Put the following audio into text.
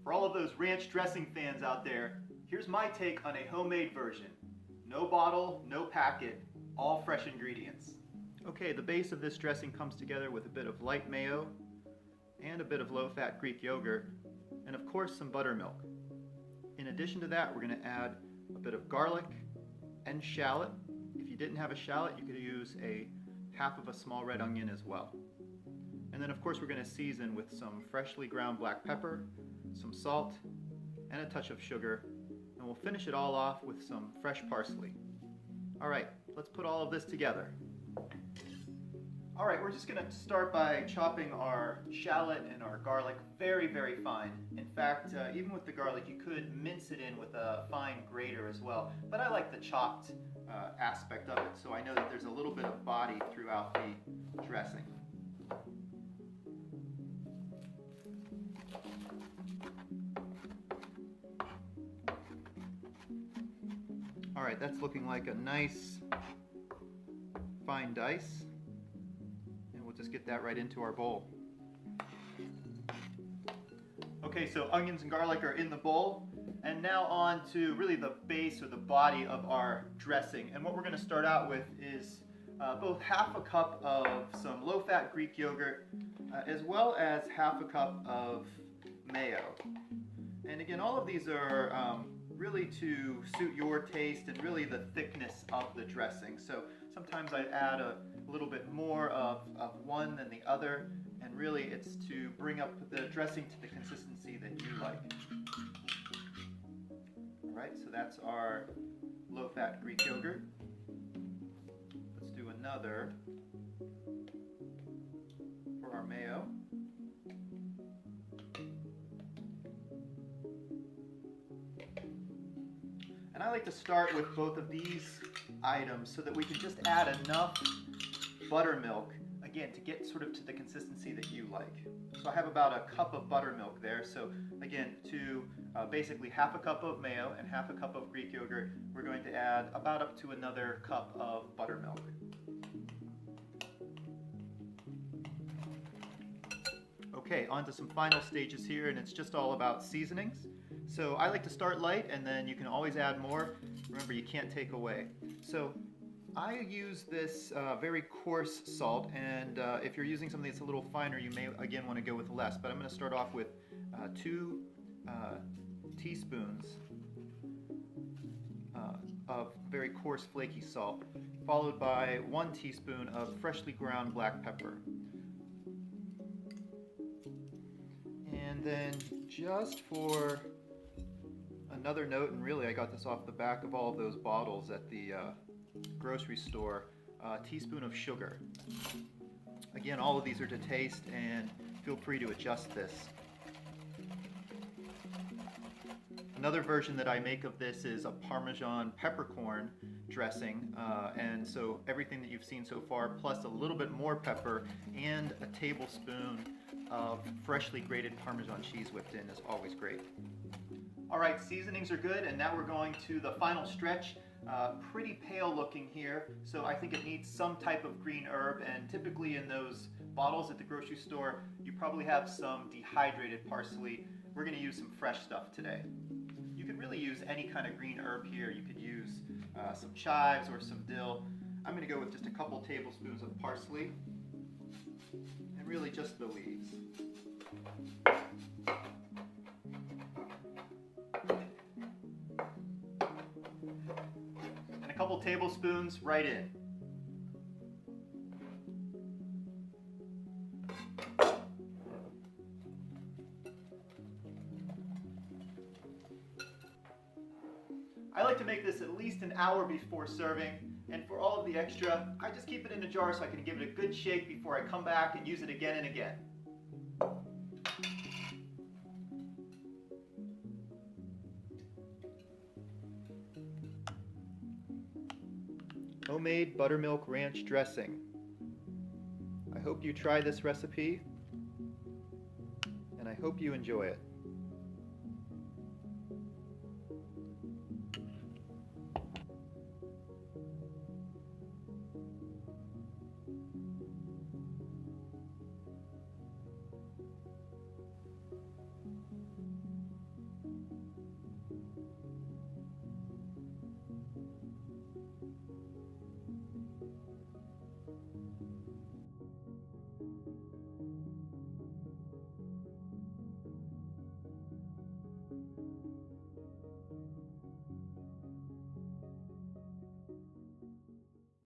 For all of those ranch dressing fans out there, here's my take on a homemade version. No bottle, no packet, all fresh ingredients. Okay, the base of this dressing comes together with a bit of light mayo and a bit of low-fat Greek yogurt, and of course some buttermilk. In addition to that, we're going to add a bit of garlic and shallot. If you didn't have a shallot, you could use half of a small red onion as well. And then of course we're going to season with some freshly ground black pepper, some salt, and a touch of sugar, and we'll finish it all off with some fresh parsley. Alright, let's put all of this together. Alright, we're just going to start by chopping our shallot and our garlic very, very fine. In fact, even with the garlic, you could mince it in with a fine grater as well, but I like the chopped aspect of it, so I know that there's a little bit of body throughout the dressing. Alright, that's looking like a nice fine dice. And we'll just get that right into our bowl. Okay, so onions and garlic are in the bowl. And now on to really the base or the body of our dressing. And what we're going to start out with is both half a cup of some low-fat Greek yogurt as well as half a cup of mayo. And again, all of these are really to suit your taste and really the thickness of the dressing. So sometimes I add a little bit more of one than the other, and really it's to bring up the dressing to the consistency that you like. Alright, so that's our low-fat Greek yogurt. Let's do another for our mayo. And I like to start with both of these items so that we can just add enough buttermilk, again, to get sort of to the consistency that you like. So I have about a cup of buttermilk there. So again, to basically half a cup of mayo and half a cup of Greek yogurt, we're going to add about up to another cup of buttermilk. Okay, on to some final stages here, and it's just all about seasonings. So I like to start light, and then you can always add more. Remember, you can't take away. So I use this very coarse salt, and if you're using something that's a little finer, you may again want to go with less. But I'm going to start off with 2 teaspoons of very coarse flaky salt, followed by 1 teaspoon of freshly ground black pepper. And then just for another note, and really I got this off the back of all of those bottles at the grocery store, a teaspoon of sugar. Again, all of these are to taste, and feel free to adjust this. Another version that I make of this is a Parmesan peppercorn dressing, and so everything that you've seen so far, plus a little bit more pepper and a tablespoon of freshly grated Parmesan cheese whipped in is always great. Alright, seasonings are good, and now we're going to the final stretch. Pretty pale looking here, so I think it needs some type of green herb, and typically in those bottles at the grocery store, you probably have some dehydrated parsley. We're going to use some fresh stuff today. You could really use any kind of green herb here. You could use some chives or some dill. I'm going to go with just a couple tablespoons of parsley, and really just the leaves. And a couple tablespoons right in. I like to make this at least an hour before serving, and for all of the extra, I just keep it in a jar so I can give it a good shake before I come back and use it again and again. Homemade buttermilk ranch dressing. I hope you try this recipe, and I hope you enjoy it.